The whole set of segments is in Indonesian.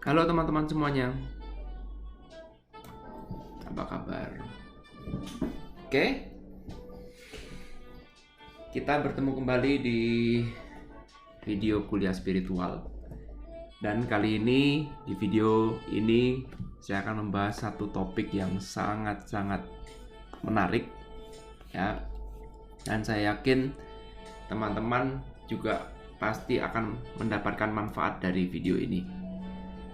Halo teman-teman semuanya, apa kabar? Oke, kita bertemu kembali di video kuliah spiritual. Dan kali ini, di video ini saya akan membahas satu topik yang sangat-sangat menarik ya. Dan saya yakin teman-teman juga pasti akan mendapatkan manfaat dari video ini.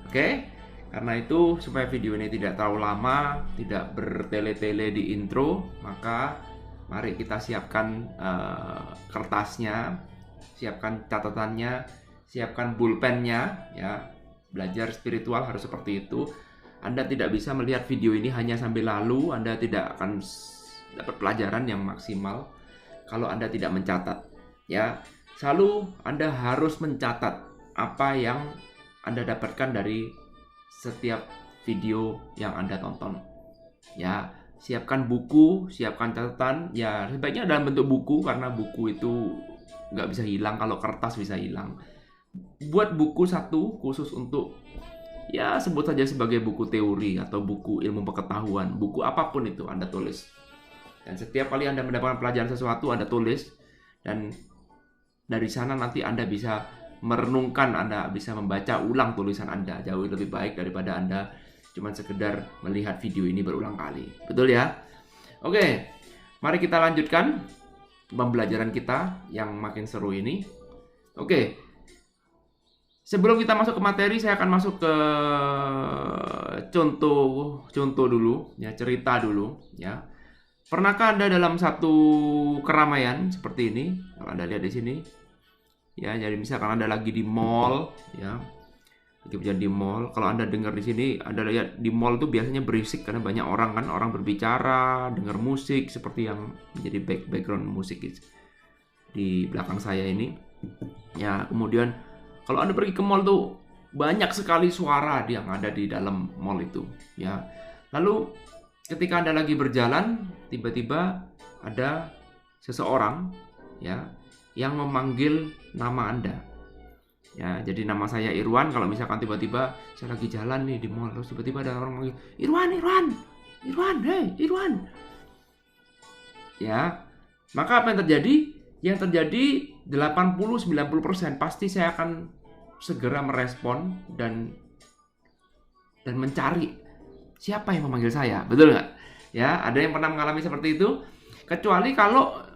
Oke, karena itu supaya video ini tidak terlalu lama, tidak bertele-tele di intro, maka mari kita siapkan kertasnya, siapkan catatannya, siapkan pulpennya ya. Belajar spiritual harus seperti itu. Anda tidak bisa melihat video ini hanya sambil lalu, Anda tidak akan dapat pelajaran yang maksimal kalau Anda tidak mencatat ya. Selalu Anda harus mencatat apa yang Anda dapatkan dari setiap video yang Anda tonton. Ya, siapkan buku, siapkan catatan. Ya, sebaiknya dalam bentuk buku karena buku itu nggak bisa hilang kalau kertas bisa hilang. Buat buku satu khusus untuk ya sebut saja sebagai buku teori atau buku ilmu pengetahuan. Buku apapun itu Anda tulis. Dan setiap kali Anda mendapatkan pelajaran sesuatu Anda tulis dan dari sana nanti Anda bisa merenungkan, Anda bisa membaca ulang tulisan Anda. Jauh lebih baik daripada Anda cuma sekedar melihat video ini berulang kali. Betul ya? Oke, mari kita lanjutkan pembelajaran kita yang makin seru ini. Oke, sebelum kita masuk ke materi, saya akan masuk ke contoh dulu, ya, cerita dulu, ya. Pernahkah Anda dalam satu keramaian seperti ini? Kalau Anda lihat di sini, ya, jadi misalkan Anda lagi di mall, ya, lagi berjalan di mall. Kalau Anda dengar di sini, Anda lihat di mall itu biasanya berisik karena banyak orang kan, orang berbicara, dengar musik seperti yang menjadi background musik di belakang saya ini. Ya, kemudian kalau Anda pergi ke mall tuh banyak sekali suara yang ada di dalam mall itu, ya. Lalu ketika Anda lagi berjalan, tiba-tiba ada seseorang, ya, yang memanggil nama Anda. Ya, jadi nama saya Irwan. Kalau misalkan tiba-tiba saya lagi jalan nih di mall, terus tiba-tiba ada orang manggil, Irwan, hey, Irwan. Ya, maka apa yang terjadi? Yang terjadi 80-90% pasti saya akan segera merespon dan mencari siapa yang memanggil saya. Betul nggak? Ya, ada yang pernah mengalami seperti itu? Kecuali kalau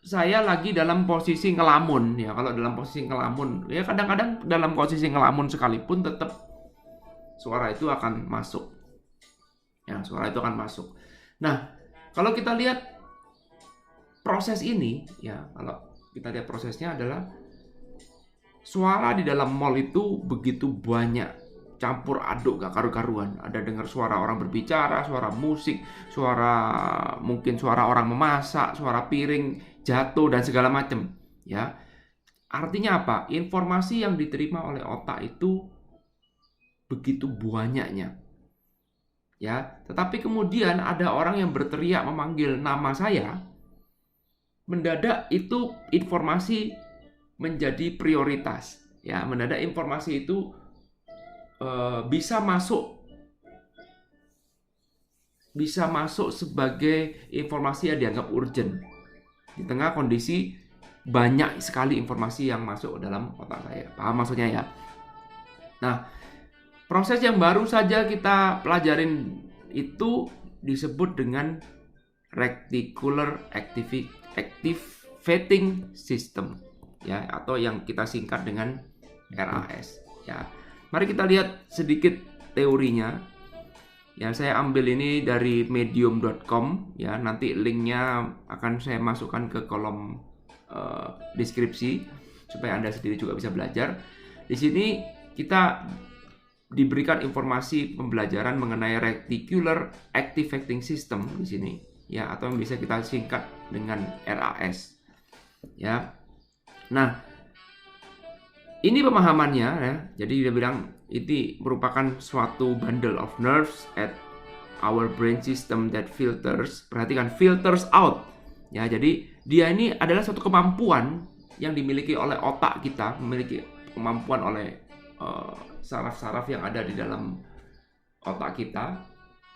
saya lagi dalam posisi ngelamun, ya. Kalau dalam posisi ngelamun, ya kadang-kadang dalam posisi ngelamun sekalipun tetap suara itu akan masuk. Ya, suara itu akan masuk. Nah, kalau kita lihat proses ini, ya, kalau kita lihat prosesnya adalah suara di dalam mall itu begitu banyak, campur aduk gak karu-karuan. Ada dengar suara orang berbicara, suara musik, mungkin suara orang memasak, suara piring jatuh dan segala macam, ya. Artinya apa? Informasi yang diterima oleh otak itu begitu banyaknya, ya. Tetapi kemudian ada orang yang berteriak memanggil nama saya, mendadak itu informasi menjadi prioritas, ya. Mendadak informasi itu bisa masuk sebagai informasi yang dianggap urgent di tengah kondisi banyak sekali informasi yang masuk dalam otak saya. Paham maksudnya ya? Nah, proses yang baru saja kita pelajarin itu disebut dengan reticular activating system, ya, atau yang kita singkat dengan RAS, ya. Mari kita lihat sedikit teorinya. Ya, saya ambil ini dari medium.com, ya. Nanti linknya akan saya masukkan ke kolom deskripsi supaya Anda sendiri juga bisa belajar. Di sini kita diberikan informasi pembelajaran mengenai reticular activating system di sini, ya, atau yang bisa kita singkat dengan RAS, ya. Nah, ini pemahamannya, ya. Jadi dia bilang ini merupakan suatu bundle of nerves at our brain system that filters, perhatikan, filters out. Ya, jadi dia ini adalah suatu kemampuan yang dimiliki oleh otak kita, memiliki kemampuan oleh saraf-saraf yang ada di dalam otak kita,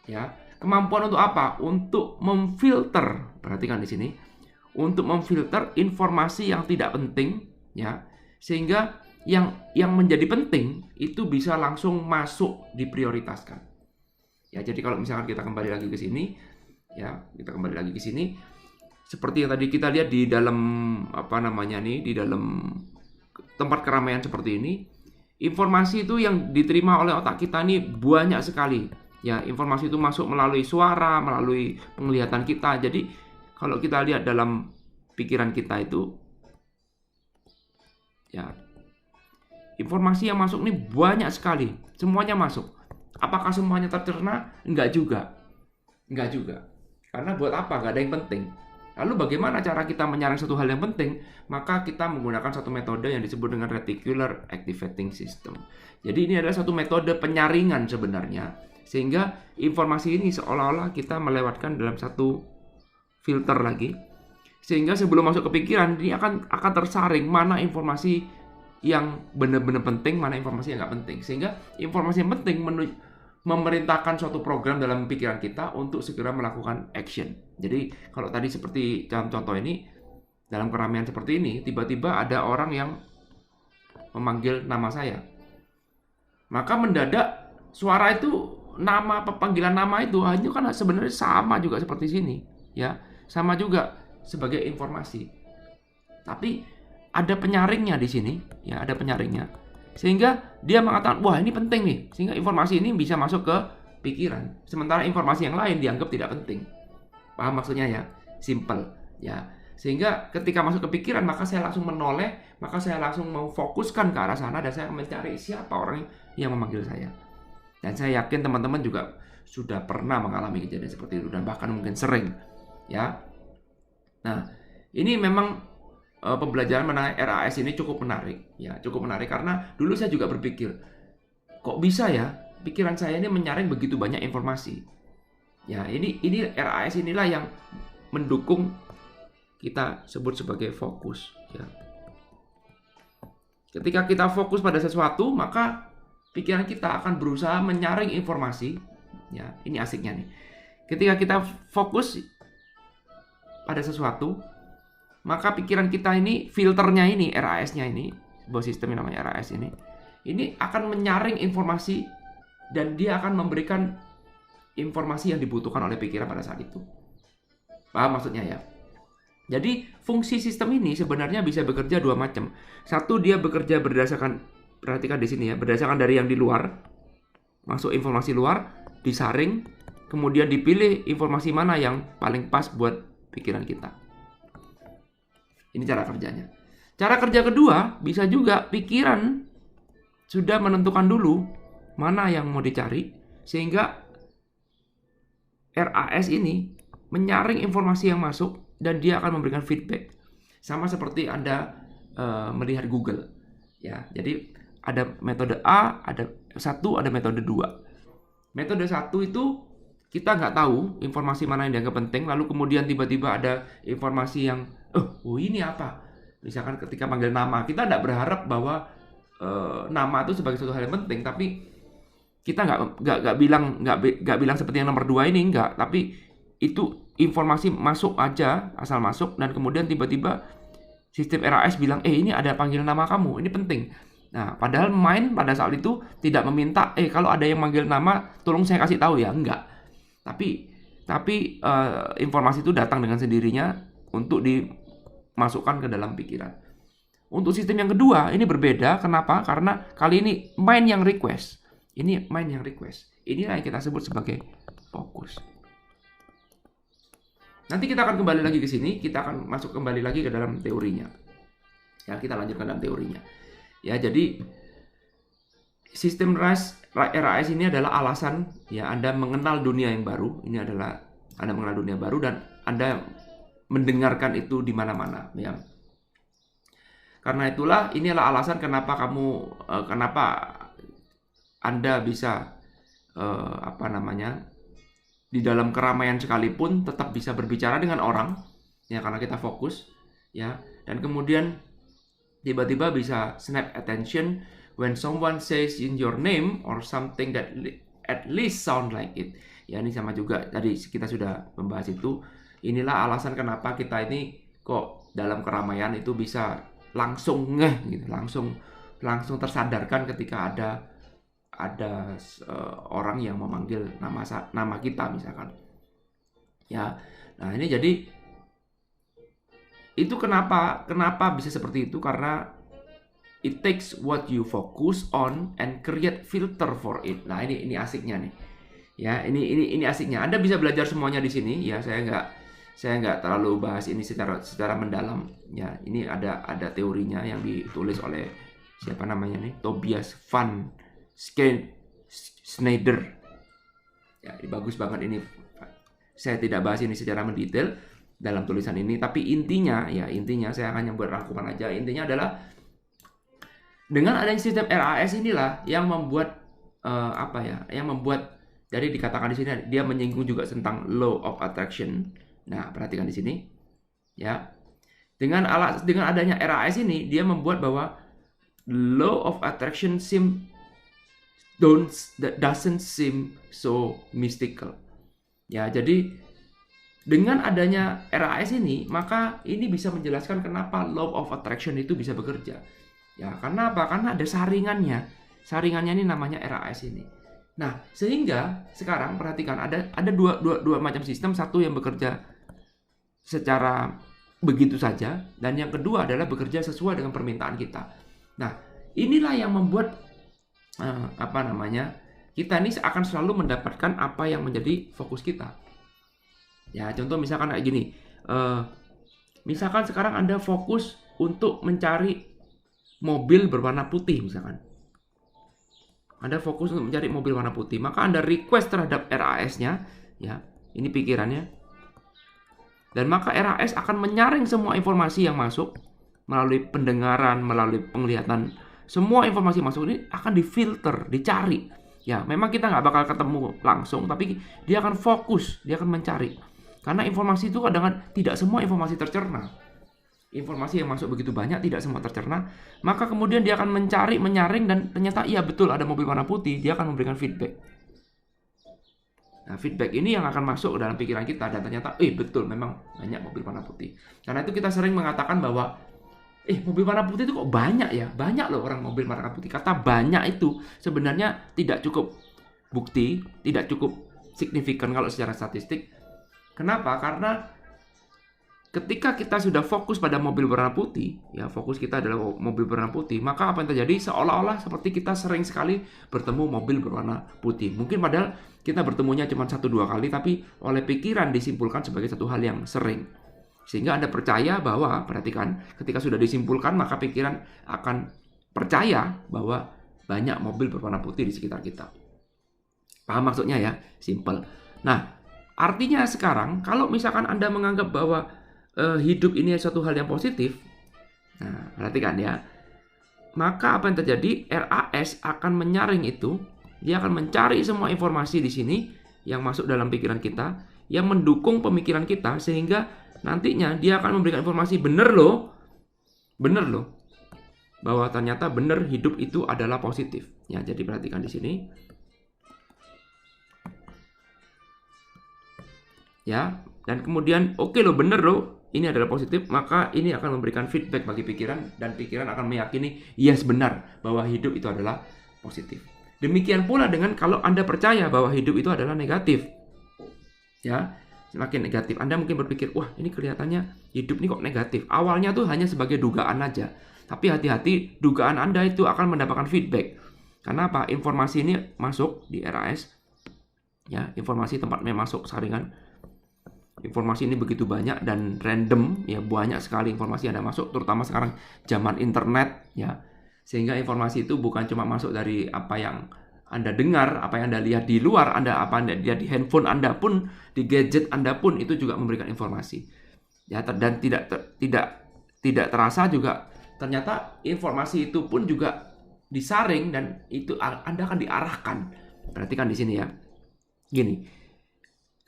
ya. Kemampuan untuk apa? Untuk memfilter, perhatikan di sini, untuk memfilter informasi yang tidak penting, ya, sehingga yang menjadi penting itu bisa langsung masuk diprioritaskan. Ya, jadi kalau misalkan kita kembali lagi ke sini, ya, kita kembali lagi ke sini, seperti yang tadi kita lihat di dalam di dalam tempat keramaian seperti ini, informasi itu yang diterima oleh otak kita ini banyak sekali. Ya, informasi itu masuk melalui suara, melalui penglihatan kita. Jadi kalau kita lihat dalam pikiran kita itu, ya, informasi yang masuk ini banyak sekali. Semuanya masuk. Apakah semuanya tercerna? Enggak juga. Karena buat apa? Enggak ada yang penting. Lalu bagaimana cara kita menyaring satu hal yang penting? Maka kita menggunakan satu metode yang disebut dengan Reticular Activating System. Jadi ini adalah satu metode penyaringan sebenarnya. Sehingga informasi ini seolah-olah kita melewatkan dalam satu filter lagi. Sehingga sebelum masuk ke pikiran, ini akan tersaring mana informasi yang benar-benar penting, mana informasi yang nggak penting. Sehingga informasi yang penting memerintahkan suatu program dalam pikiran kita untuk segera melakukan action. Jadi kalau tadi seperti dalam contoh ini, dalam keramaian seperti ini, tiba-tiba ada orang yang memanggil nama saya. Maka mendadak suara itu, panggilan nama itu hanya kan sebenarnya sama juga seperti sini, ya, sama juga sebagai informasi. Tapi ada penyaringnya di sini, ya, ada penyaringnya. Sehingga dia mengatakan, wah ini penting nih. Sehingga informasi ini bisa masuk ke pikiran. Sementara informasi yang lain dianggap tidak penting. Paham maksudnya ya? Simple, ya. Sehingga ketika masuk ke pikiran, maka saya langsung menoleh, maka saya langsung mau fokuskan ke arah sana dan saya mencari siapa orang yang memanggil saya. Dan saya yakin teman-teman juga sudah pernah mengalami kejadian seperti itu dan bahkan mungkin sering, ya. Nah, ini memang pembelajaran mengenai RAS ini cukup menarik, ya, cukup menarik karena dulu saya juga berpikir, kok bisa ya pikiran saya ini menyaring begitu banyak informasi. Ya, ini RAS inilah yang mendukung kita sebut sebagai fokus, ya. Ketika kita fokus pada sesuatu, maka pikiran kita akan berusaha menyaring informasi, ya. Ini asiknya nih. Ketika kita fokus pada sesuatu, maka pikiran kita ini, filternya ini, RAS-nya ini, sebuah sistem yang namanya RAS ini akan menyaring informasi dan dia akan memberikan informasi yang dibutuhkan oleh pikiran pada saat itu. Paham maksudnya ya? Jadi fungsi sistem ini sebenarnya bisa bekerja dua macam. Satu, dia bekerja berdasarkan, perhatikan di sini ya, berdasarkan dari yang di luar, masuk informasi luar, disaring, kemudian dipilih informasi mana yang paling pas buat pikiran kita. Ini cara kerjanya. Cara kerja kedua, bisa juga pikiran sudah menentukan dulu mana yang mau dicari, sehingga RAS ini menyaring informasi yang masuk dan dia akan memberikan feedback. Sama seperti Anda melihat Google, ya. Jadi ada metode A, ada satu, ada metode 2. Metode 1 itu kita nggak tahu informasi mana yang dianggap penting, lalu kemudian tiba-tiba ada informasi yang ini apa? Misalkan ketika panggil nama, kita nggak berharap bahwa nama itu sebagai suatu hal yang penting, tapi kita nggak bilang seperti yang nomor 2 ini, nggak. Tapi itu informasi masuk aja, asal masuk, dan kemudian tiba-tiba sistem RAS bilang, ini ada panggilan nama kamu, ini penting. Nah, padahal mind pada saat itu tidak meminta, kalau ada yang manggil nama, tolong saya kasih tahu ya, enggak. Tapi informasi itu datang dengan sendirinya untuk dimasukkan ke dalam pikiran. Untuk sistem yang kedua, ini berbeda. Kenapa? Karena kali ini mind yang request. Ini mind yang request. Inilah yang kita sebut sebagai fokus. Nanti kita akan kembali lagi ke sini. Kita akan masuk kembali lagi ke dalam teorinya. Ya, kita lanjutkan dalam teorinya. Ya, jadi sistem RAS ini adalah alasan ya Anda mengenal dunia yang baru. Ini adalah Anda mengenal dunia baru dan Anda mendengarkan itu di mana-mana, ya. Karena itulah inilah alasan kenapa Anda bisa di dalam keramaian sekalipun tetap bisa berbicara dengan orang, ya, karena kita fokus, ya. Dan kemudian tiba-tiba bisa snap attention when someone says in your name or something that at least sound like it. Ya, ini sama juga tadi kita sudah membahas itu. Inilah alasan kenapa kita ini kok dalam keramaian itu bisa langsung gitu, langsung tersadarkan ketika ada orang yang memanggil nama kita misalkan. Ya. Nah, ini jadi itu kenapa bisa seperti itu, karena it takes what you focus on and create filter for it. Nah, ini asiknya nih. Ya, ini asiknya. Anda bisa belajar semuanya di sini. Ya, saya nggak terlalu bahas ini secara mendalam. Ya, ini ada teorinya yang ditulis oleh siapa namanya nih? Tobias van Schneider. Ya, ini bagus banget ini. Saya tidak bahas ini secara mendetail dalam tulisan ini, tapi intinya saya akan buat rangkuman aja. Intinya adalah dengan adanya sistem RAS inilah yang membuat yang membuat, jadi dikatakan di sini dia menyinggung juga tentang law of attraction. Nah, perhatikan di sini. Ya. Dengan adanya RAS ini dia membuat bahwa law of attraction doesn't seem so mystical. Ya, jadi dengan adanya RAS ini, maka ini bisa menjelaskan kenapa law of attraction itu bisa bekerja. Ya, karena apa? Karena ada saringannya. Saringannya ini namanya RAS ini. Nah, sehingga sekarang perhatikan ada dua macam sistem. Satu yang bekerja secara begitu saja, dan yang kedua adalah bekerja sesuai dengan permintaan kita. Nah, inilah yang membuat kita ini akan selalu mendapatkan apa yang menjadi fokus kita. Ya, contoh misalkan kayak gini. Misalkan sekarang Anda fokus untuk mencari mobil berwarna putih misalkan. Anda fokus untuk mencari mobil warna putih, maka Anda request terhadap RAS-nya, ya. Ini pikirannya. Dan maka RAS akan menyaring semua informasi yang masuk melalui pendengaran, melalui penglihatan. Semua informasi masuk ini akan difilter, dicari. Ya, memang kita nggak bakal ketemu langsung, tapi dia akan fokus, dia akan mencari. Karena informasi itu kadang-kadang tidak semua informasi tercerna. Informasi yang masuk begitu banyak, tidak semua tercerna. Maka kemudian dia akan mencari, menyaring, dan ternyata iya betul ada mobil warna putih. Dia akan memberikan feedback. Nah, feedback ini yang akan masuk ke dalam pikiran kita. Dan ternyata, betul memang banyak mobil warna putih. Karena itu kita sering mengatakan bahwa mobil warna putih itu kok banyak ya? Banyak loh orang mobil warna putih. Kata banyak itu sebenarnya tidak cukup bukti, tidak cukup signifikan kalau secara statistik. Kenapa? Karena ketika kita sudah fokus pada mobil warna putih, ya fokus kita adalah mobil berwarna putih, maka apa yang terjadi? Seolah-olah seperti kita sering sekali bertemu mobil berwarna putih. Mungkin padahal kita bertemunya cuma 1-2 kali, tapi oleh pikiran disimpulkan sebagai satu hal yang sering. Sehingga Anda percaya bahwa, perhatikan, ketika sudah disimpulkan, maka pikiran akan percaya bahwa banyak mobil berwarna putih di sekitar kita. Paham maksudnya ya? Simple. Nah, artinya sekarang, kalau misalkan Anda menganggap bahwa hidup ini suatu hal yang positif, nah, perhatikan ya, maka apa yang terjadi? RAS akan menyaring itu, dia akan mencari semua informasi di sini yang masuk dalam pikiran kita, yang mendukung pemikiran kita, sehingga nantinya dia akan memberikan informasi benar loh, bahwa ternyata benar hidup itu adalah positif. Ya, jadi perhatikan di sini. Ya, dan kemudian oke loh, benar loh, ini adalah positif, maka ini akan memberikan feedback bagi pikiran, dan pikiran akan meyakini yes benar bahwa hidup itu adalah positif. Demikian pula dengan kalau Anda percaya bahwa hidup itu adalah negatif. Ya, semakin negatif. Anda mungkin berpikir, wah ini kelihatannya hidup ini kok negatif. Awalnya tuh hanya sebagai dugaan aja. Tapi hati-hati, dugaan Anda itu akan mendapatkan feedback. Karena apa? Informasi ini masuk di RAS. Ya, informasi tempatnya masuk saringan. Informasi ini begitu banyak dan random, ya banyak sekali informasi yang ada masuk, terutama sekarang zaman internet, ya. Sehingga informasi itu bukan cuma masuk dari apa yang Anda dengar, apa yang Anda lihat di luar, apa Anda lihat di handphone Anda pun, di gadget Anda pun itu juga memberikan informasi. Ya, dan tidak terasa juga ternyata informasi itu pun juga disaring dan itu Anda akan diarahkan. Perhatikan di sini ya. Gini.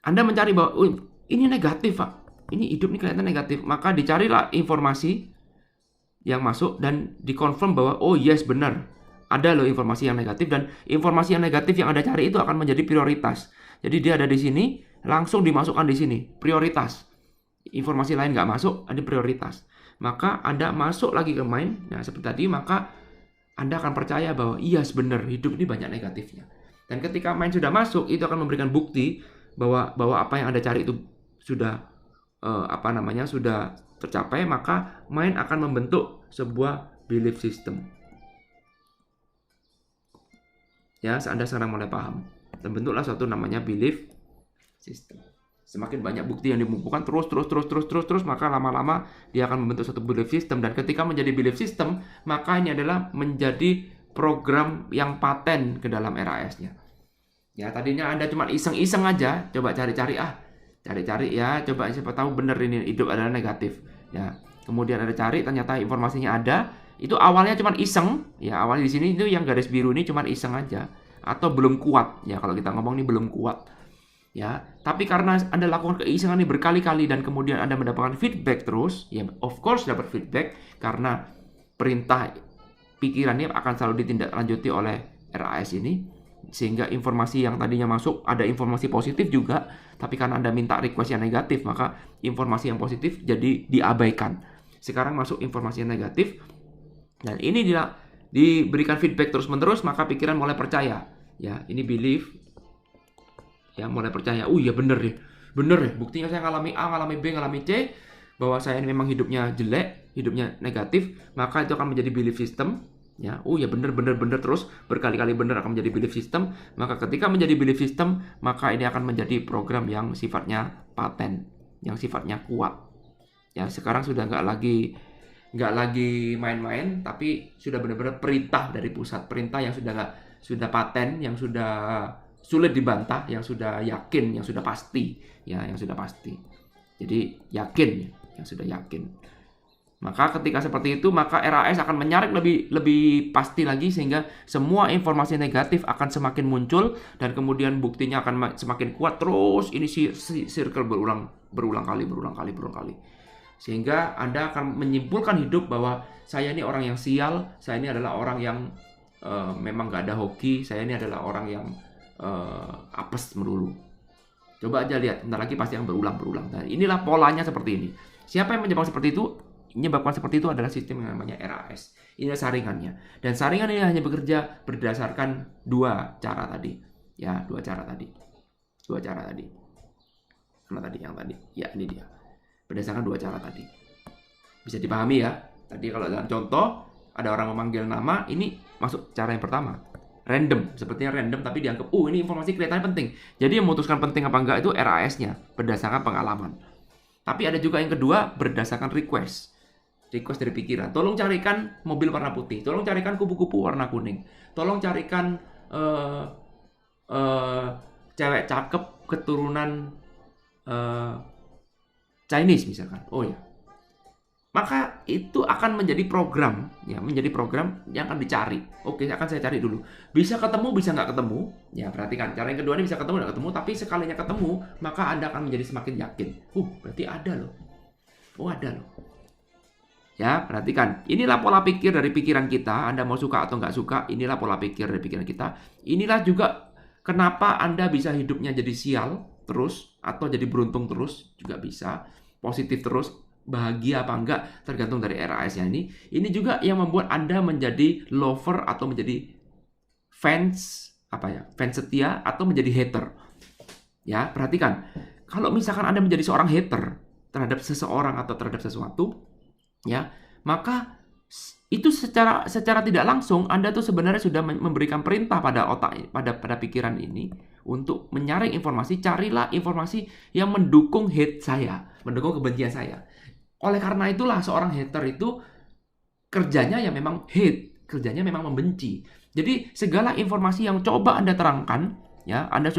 Anda mencari bahwa ini negatif, Pak. Ini hidup ini kelihatan negatif. Maka dicarilah informasi yang masuk dan dikonfirm bahwa oh yes benar. ada loh informasi yang negatif, dan informasi yang negatif yang Anda cari itu akan menjadi prioritas. Jadi dia ada di sini, langsung dimasukkan di sini, prioritas. Informasi lain nggak masuk, ada prioritas. Maka Anda masuk lagi ke mind, nah seperti tadi, maka Anda akan percaya bahwa iya sebenarnya hidup ini banyak negatifnya. Dan ketika mind sudah masuk, itu akan memberikan bukti bahwa apa yang Anda cari itu sudah sudah tercapai, maka mind akan membentuk sebuah belief system. Ya, Anda sekarang mulai paham. Terbentuklah suatu namanya belief system. Semakin banyak bukti yang dikumpulkan terus, maka lama-lama dia akan membentuk suatu belief system. Dan ketika menjadi belief system, maka ini adalah menjadi program yang paten ke dalam RAS-nya. Ya, tadinya Anda cuma iseng-iseng aja, coba cari-cari ya, coba siapa tahu benar ini hidup adalah negatif. Ya, kemudian Anda cari, ternyata informasinya ada. Itu awalnya cuma iseng, ya awalnya di sini itu yang garis biru ini cuma iseng aja, atau belum kuat. Ya, kalau kita ngomong ini belum kuat. Ya, tapi karena Anda lakukan keisengan ini berkali-kali dan kemudian Anda mendapatkan feedback terus, ya of course dapat feedback karena perintah pikirannya akan selalu ditindaklanjuti oleh RAS ini, sehingga informasi yang tadinya masuk ada informasi positif juga, tapi karena Anda minta request yang negatif, maka informasi yang positif jadi diabaikan. Sekarang masuk informasi yang negatif, dan ini diberikan feedback terus-menerus, maka pikiran mulai percaya. Ya, ini belief. Ya, mulai percaya, iya bener ya, buktinya saya ngalami A, ngalami B, ngalami C, bahwa saya ini memang hidupnya jelek, hidupnya negatif, maka itu akan menjadi belief system. Ya, oh ya bener terus, berkali-kali bener akan menjadi belief system. Maka ketika menjadi belief system, maka ini akan menjadi program yang sifatnya paten, yang sifatnya kuat. Ya, sekarang sudah nggak lagi main-main, tapi sudah benar-benar perintah dari pusat, perintah yang sudah paten, yang sudah sulit dibantah, yang sudah yakin, yang sudah pasti, ya, yang sudah pasti. Jadi yakin, yang sudah yakin. Maka ketika seperti itu, maka RAS akan menyaring lebih pasti lagi, sehingga semua informasi negatif akan semakin muncul dan kemudian buktinya akan semakin kuat terus. Ini circle berulang kali. Sehingga Anda akan menyimpulkan hidup bahwa saya ini orang yang sial, saya ini adalah orang yang memang gak ada hoki, saya ini adalah orang yang apes melulu. Coba aja lihat, bentar lagi pasti yang berulang. Nah, inilah polanya seperti ini. Siapa yang menyebabkan seperti itu adalah sistem yang namanya RAS. Inilah saringannya. Dan saringan ini hanya bekerja berdasarkan dua cara tadi. Ya, dua cara tadi. Mana tadi yang tadi? Ya, ini dia. Berdasarkan dua cara tadi. Bisa dipahami ya? Tadi kalau dalam contoh ada orang memanggil nama, ini masuk cara yang pertama. Random, sepertinya random, tapi dianggap, ini informasi kelihatannya penting. Jadi yang memutuskan penting apa enggak itu RAS-nya, berdasarkan pengalaman. Tapi ada juga yang kedua, berdasarkan request dari pikiran. Tolong carikan mobil warna putih, tolong carikan kupu-kupu warna kuning, tolong carikan cewek cakep keturunan Chinese misalkan. Oh ya, maka itu akan menjadi program, ya, menjadi program yang akan dicari. Oke, akan saya cari dulu. Bisa ketemu, bisa nggak ketemu. Ya, perhatikan. Cara yang kedua ini bisa ketemu, nggak ketemu. Tapi sekalinya ketemu, maka Anda akan menjadi semakin yakin. Berarti ada loh. Ada loh. Ya, perhatikan. Inilah pola pikir dari pikiran kita. Anda mau suka atau nggak suka, inilah pola pikir dari pikiran kita. Inilah juga kenapa Anda bisa hidupnya jadi sial terus, atau jadi beruntung terus, juga bisa. Positif terus. Bahagia apa enggak tergantung dari RAS-nya ini. Ini juga yang membuat Anda menjadi lover atau menjadi fans setia atau menjadi hater. Ya, perhatikan. Kalau misalkan Anda menjadi seorang hater terhadap seseorang atau terhadap sesuatu, ya, maka itu secara tidak langsung Anda tuh sebenarnya sudah memberikan perintah pada otak, pada pikiran ini untuk menyaring informasi. Carilah informasi yang mendukung hate saya, mendukung kebencian saya. Oleh karena itulah seorang hater itu kerjanya ya memang hate, kerjanya memang membenci. Jadi segala informasi yang coba Anda terangkan, ya, Anda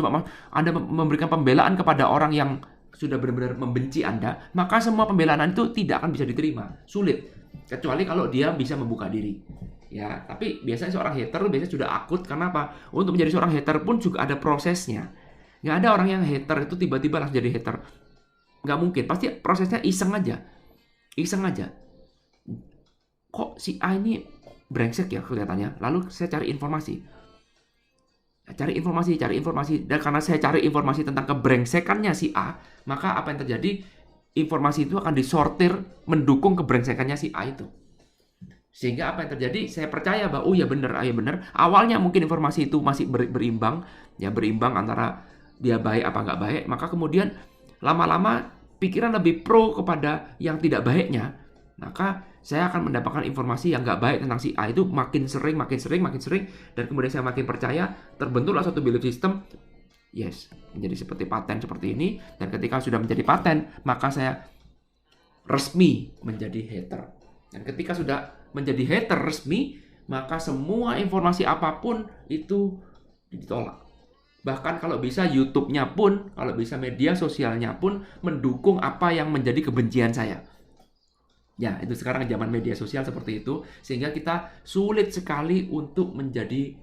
memberikan pembelaan kepada orang yang sudah benar-benar membenci Anda, maka semua pembelaan itu tidak akan bisa diterima, sulit. Kecuali kalau dia bisa membuka diri. Ya, tapi biasanya seorang hater biasanya sudah akut. Karena apa? Untuk menjadi seorang hater pun juga ada prosesnya. Nggak ada orang yang hater itu tiba-tiba langsung jadi hater. Nggak mungkin. Pasti prosesnya iseng aja. Kok si A ini brengsek ya kelihatannya. Lalu saya cari informasi. Cari informasi. Dan karena saya cari informasi tentang kebrengsekannya si A, maka apa yang terjadi? Informasi itu akan disortir mendukung kebrengsekannya si A itu. Sehingga apa yang terjadi? Saya percaya bahwa ya benar. Awalnya mungkin informasi itu masih berimbang antara dia baik apa nggak baik. Maka kemudian lama-lama pikiran lebih pro kepada yang tidak baiknya. Maka saya akan mendapatkan informasi yang nggak baik tentang si A itu makin sering. Dan kemudian saya makin percaya, terbentuklah suatu belief system. Yes, menjadi seperti paten seperti ini. Dan ketika sudah menjadi paten, maka saya resmi menjadi hater. Dan ketika sudah menjadi hater resmi, maka semua informasi apapun itu ditolak. Bahkan kalau bisa YouTube-nya pun, kalau bisa media sosialnya pun mendukung apa yang menjadi kebencian saya. Ya, itu sekarang zaman media sosial seperti itu, sehingga kita sulit sekali untuk menjadi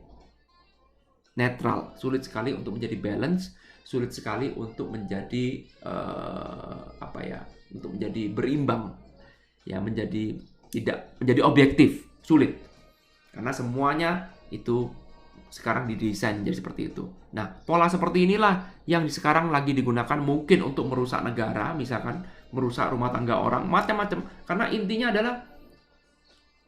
netral, sulit sekali untuk menjadi balance, sulit sekali untuk menjadi untuk menjadi berimbang, ya, tidak menjadi objektif, sulit. Karena semuanya itu sekarang didesain jadi seperti itu. Nah, pola seperti inilah yang sekarang lagi digunakan mungkin untuk merusak negara, misalkan merusak rumah tangga orang, macam-macam. Karena intinya adalah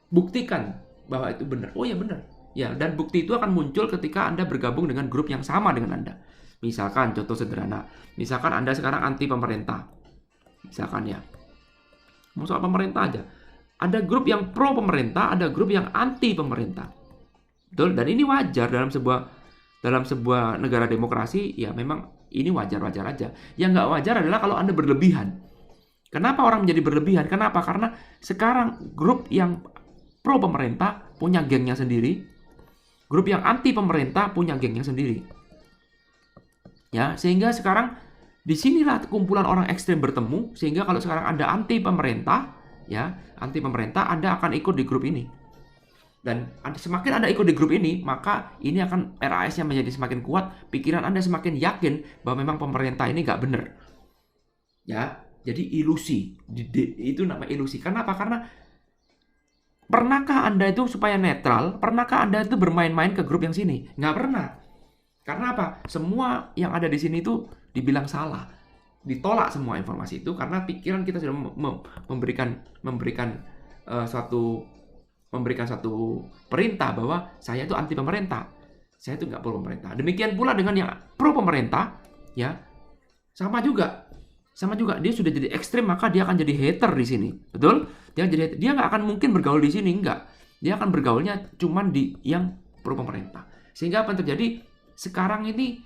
buktikan bahwa itu benar. Oh ya benar. Ya, dan bukti itu akan muncul ketika Anda bergabung dengan grup yang sama dengan Anda. Misalkan contoh sederhana, misalkan Anda sekarang anti pemerintah. Misalkan ya. Mau soal pemerintah aja. Ada grup yang pro pemerintah, ada grup yang anti pemerintah. Betul? Dan ini wajar dalam sebuah negara demokrasi, ya memang ini wajar-wajar aja. Yang nggak wajar adalah kalau Anda berlebihan. Kenapa orang menjadi berlebihan? Kenapa? Karena sekarang grup yang pro pemerintah punya gengnya sendiri, grup yang anti pemerintah punya gengnya sendiri. Ya, sehingga sekarang disinilah kumpulan orang ekstrem bertemu, sehingga kalau sekarang Anda anti pemerintah, Anda akan ikut di grup ini. Dan semakin Anda ikut di grup ini, maka ini akan RAS-nya menjadi semakin kuat, pikiran Anda semakin yakin bahwa memang pemerintah ini nggak benar. Ya, jadi ilusi. Itu namanya ilusi. Kenapa? Karena pernahkah Anda itu supaya netral, pernahkah Anda itu bermain-main ke grup yang sini? Nggak pernah. Karena apa? Semua yang ada di sini itu dibilang salah. Ditolak semua informasi itu karena pikiran kita sudah memberikan satu perintah bahwa saya itu anti pemerintah, saya itu nggak pro pemerintah. Demikian pula dengan yang pro pemerintah, ya sama juga dia sudah jadi ekstrim, maka dia akan jadi hater di sini, betul? Dia nggak akan mungkin bergaul di sini, enggak. Dia akan bergaulnya cuman di yang pro pemerintah. Sehingga apa yang terjadi sekarang ini,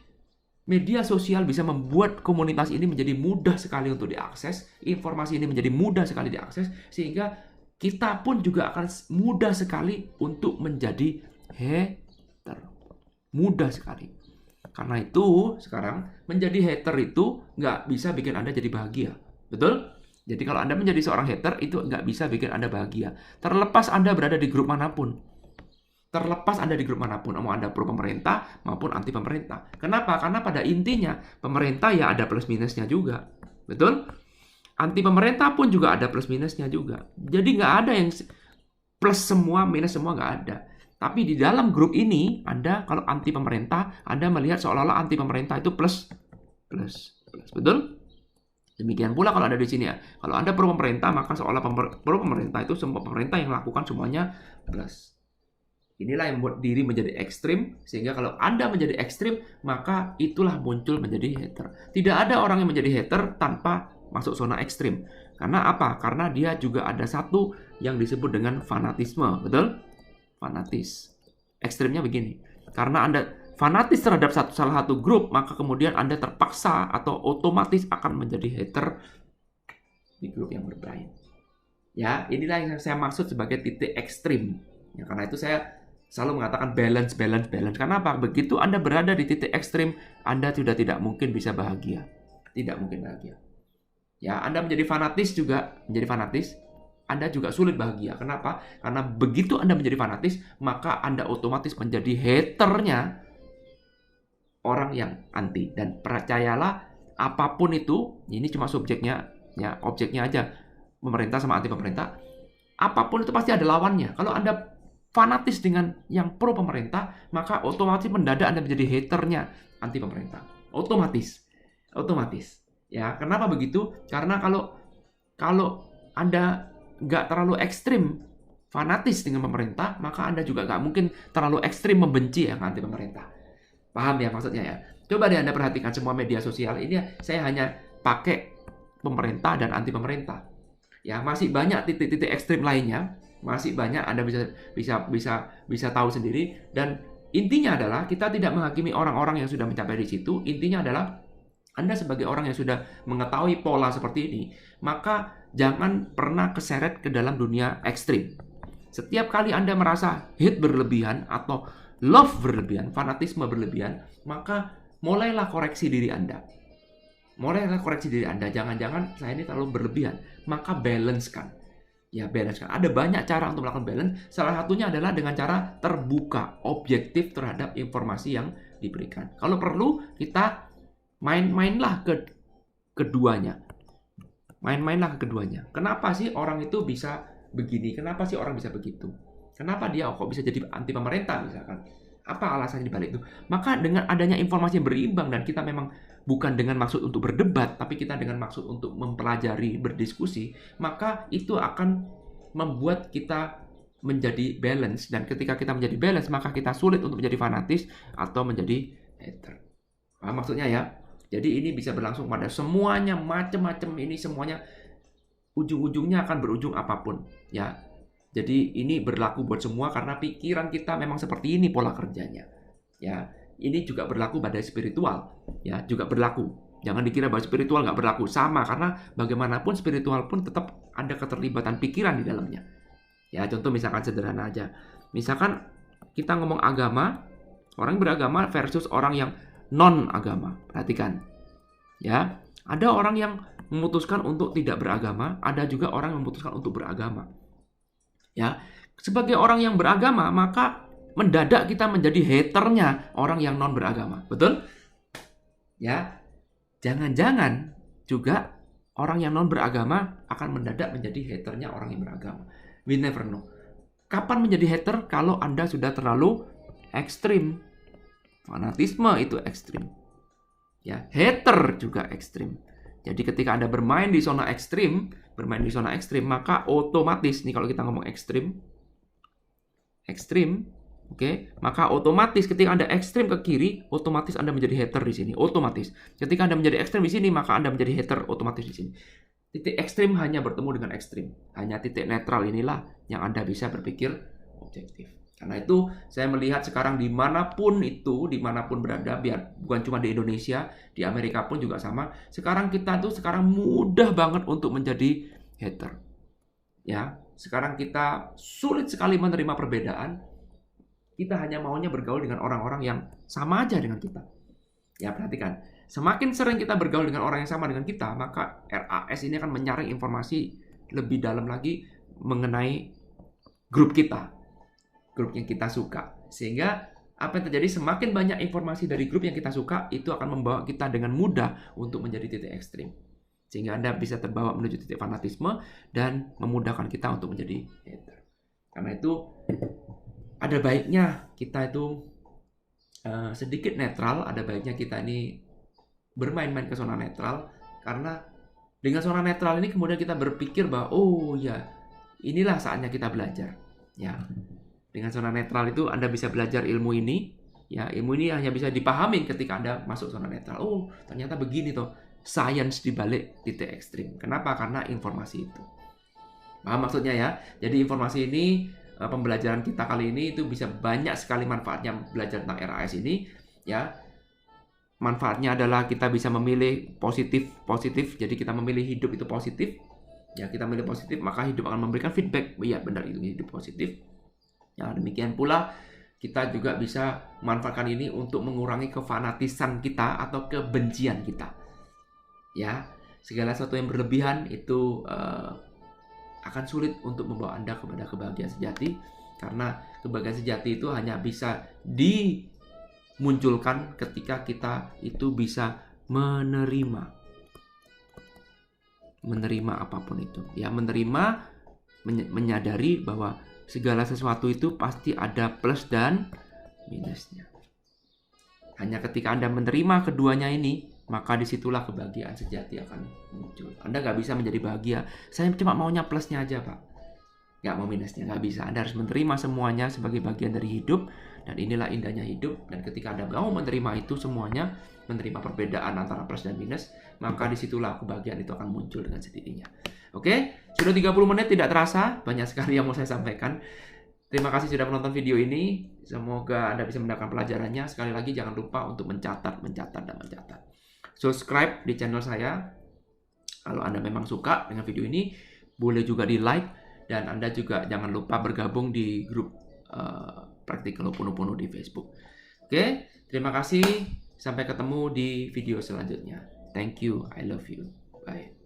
media sosial bisa membuat komunitas ini menjadi mudah sekali untuk diakses, informasi ini menjadi mudah sekali diakses, sehingga kita pun juga akan mudah sekali untuk menjadi hater. Mudah sekali. Karena itu, sekarang menjadi hater itu nggak bisa bikin Anda jadi bahagia. Betul? Jadi kalau Anda menjadi seorang hater, itu nggak bisa bikin Anda bahagia. Terlepas Anda berada di grup manapun. Mau Anda pro pemerintah maupun anti pemerintah. Kenapa? Karena pada intinya, pemerintah ya ada plus minusnya juga. Betul? Anti pemerintah pun juga ada plus minusnya juga. Jadi nggak ada yang plus semua, minus semua, nggak ada. Tapi di dalam grup ini, Anda kalau anti pemerintah, Anda melihat seolah-olah anti pemerintah itu plus. Betul? Demikian pula kalau ada di sini ya. Kalau Anda pro pemerintah, maka seolah pro pemerintah itu semua pemerintah yang lakukan semuanya plus. Inilah yang membuat diri menjadi ekstrim, sehingga kalau Anda menjadi ekstrim, maka itulah muncul menjadi hater. Tidak ada orang yang menjadi hater tanpa masuk zona ekstrim. Karena apa? Karena dia juga ada satu yang disebut dengan fanatisme. Betul? Fanatis. Ekstrimnya begini. Karena Anda fanatis terhadap salah satu grup, maka kemudian Anda terpaksa atau otomatis akan menjadi hater di grup yang berbeda. Ya, inilah yang saya maksud sebagai titik ekstrim. Ya, karena itu saya selalu mengatakan balance. Karena apa? Begitu Anda berada di titik ekstrim, Anda sudah tidak mungkin bisa bahagia. Tidak mungkin bahagia. Ya, Anda menjadi fanatis, Anda juga sulit bahagia. Kenapa? Karena begitu Anda menjadi fanatis, maka Anda otomatis menjadi haternya orang yang anti. Dan percayalah, apapun itu, ini cuma subjeknya, ya objeknya aja, pemerintah sama anti pemerintah, apapun itu pasti ada lawannya. Kalau Anda fanatis dengan yang pro pemerintah, maka otomatis mendadak Anda menjadi haternya anti pemerintah. Otomatis. Ya, kenapa begitu? Karena kalau Anda nggak terlalu ekstrim fanatis dengan pemerintah, maka Anda juga nggak mungkin terlalu ekstrim membenci yang anti pemerintah. Paham ya maksudnya ya? Coba deh Anda perhatikan semua media sosial ini, saya hanya pakai pemerintah dan anti pemerintah. Ya, masih banyak titik-titik ekstrim lainnya, masih banyak Anda bisa tahu sendiri. Dan intinya adalah kita tidak menghakimi orang-orang yang sudah mencapai di situ. Intinya adalah Anda sebagai orang yang sudah mengetahui pola seperti ini, maka jangan pernah keseret ke dalam dunia ekstrim. Setiap kali Anda merasa hate berlebihan atau love berlebihan, fanatisme berlebihan, maka mulailah koreksi diri Anda. Jangan-jangan saya ini terlalu berlebihan. Maka balancekan. Ya, balancekan. Ada banyak cara untuk melakukan balance. Salah satunya adalah dengan cara terbuka, objektif terhadap informasi yang diberikan. Kalau perlu, kita main-mainlah ke keduanya. Kenapa sih orang itu bisa begini? Kenapa sih orang bisa begitu? Kenapa dia kok bisa jadi anti pemerintah misalkan? Apa alasannya dibalik itu? Maka dengan adanya informasi yang berimbang dan kita memang bukan dengan maksud untuk berdebat, tapi kita dengan maksud untuk mempelajari, berdiskusi, maka itu akan membuat kita menjadi balance. Dan ketika kita menjadi balance, maka kita sulit untuk menjadi fanatis atau menjadi hater. Paham maksudnya ya? Jadi ini bisa berlangsung pada semuanya, macam-macam ini semuanya ujung-ujungnya akan berujung apapun ya. Jadi ini berlaku buat semua karena pikiran kita memang seperti ini pola kerjanya. Ya, ini juga berlaku pada spiritual. Ya, juga berlaku. Jangan dikira bahwa spiritual nggak berlaku. Sama, karena bagaimanapun spiritual pun tetap ada keterlibatan pikiran di dalamnya. Ya, contoh misalkan sederhana aja. Misalkan kita ngomong agama, orang beragama versus orang yang non-agama. Perhatikan. Ya, ada orang yang memutuskan untuk tidak beragama, ada juga orang yang memutuskan untuk beragama. Ya, sebagai orang yang beragama, maka mendadak kita menjadi haternya orang yang non beragama, betul? Ya, jangan-jangan juga orang yang non beragama akan mendadak menjadi haternya orang yang beragama. We never know. Kapan menjadi hater? Kalau Anda sudah terlalu ekstrim. Fanatisme itu ekstrim. Ya, hater juga ekstrim. Jadi ketika Anda bermain di zona ekstrim, maka otomatis nih kalau kita ngomong ekstrim, oke, maka otomatis ketika Anda ekstrim ke kiri, otomatis Anda menjadi hater di sini, otomatis. Ketika Anda menjadi ekstrim di sini, maka Anda menjadi hater otomatis di sini. Titik ekstrim hanya bertemu dengan ekstrim, hanya titik netral inilah yang Anda bisa berpikir objektif. Karena itu saya melihat sekarang dimanapun berada, biar bukan cuma di Indonesia, di Amerika pun juga sama. Sekarang kita tuh mudah banget untuk menjadi hater. Ya, sekarang kita sulit sekali menerima perbedaan. Kita hanya maunya bergaul dengan orang-orang yang sama aja dengan kita. Ya, perhatikan. Semakin sering kita bergaul dengan orang yang sama dengan kita, maka RAS ini akan menyaring informasi lebih dalam lagi mengenai grup kita. Grup yang kita suka. Sehingga apa yang terjadi, semakin banyak informasi dari grup yang kita suka, itu akan membawa kita dengan mudah untuk menjadi titik ekstrim. Sehingga Anda bisa terbawa menuju titik fanatisme dan memudahkan kita untuk menjadi hater. Karena itu ada baiknya kita itu sedikit netral, ada baiknya kita ini bermain-main ke zona netral. Karena dengan zona netral ini kemudian kita berpikir bahwa oh ya, inilah saatnya kita belajar. Ya. Dengan zona netral itu Anda bisa belajar ilmu ini. Ya, ilmu ini hanya bisa dipahami ketika Anda masuk zona netral. Oh, ternyata begini toh. Science di balik titik ekstrim. Kenapa? Karena informasi itu. Paham maksudnya ya? Jadi informasi ini, pembelajaran kita kali ini itu bisa banyak sekali manfaatnya belajar tentang RAS ini. Ya, manfaatnya adalah kita bisa memilih positif. Jadi kita memilih hidup itu positif. Ya, kita memilih positif, maka hidup akan memberikan feedback. Iya, benar, itu hidup positif. Ya, demikian pula kita juga bisa memanfaatkan ini untuk mengurangi kefanatisan kita atau kebencian kita. Ya, segala sesuatu yang berlebihan itu akan sulit untuk membawa Anda kepada kebahagiaan sejati, karena kebahagiaan sejati itu hanya bisa dimunculkan ketika kita itu bisa menerima apapun itu. Ya, menyadari bahwa segala sesuatu itu pasti ada plus dan minusnya. Hanya ketika Anda menerima keduanya ini, maka disitulah kebahagiaan sejati akan muncul. Anda nggak bisa menjadi bahagia, saya cuma maunya plusnya aja Pak, nggak mau minusnya, nggak bisa. Anda harus menerima semuanya sebagai bagian dari hidup, dan inilah indahnya hidup. Dan ketika Anda mau menerima itu semuanya, menerima perbedaan antara plus dan minus, maka disitulah kebahagiaan itu akan muncul dengan sendirinya. Oke, sudah 30 menit tidak terasa, banyak sekali yang mau saya sampaikan. Terima kasih sudah menonton video ini. Semoga Anda bisa mendapatkan pelajarannya. Sekali lagi jangan lupa untuk mencatat. Subscribe di channel saya. Kalau Anda memang suka dengan video ini, boleh juga di like. Dan Anda juga jangan lupa bergabung di grup Practical Ho'oponopono di Facebook. Oke, terima kasih. Sampai ketemu di video selanjutnya. Thank you. I love you. Bye.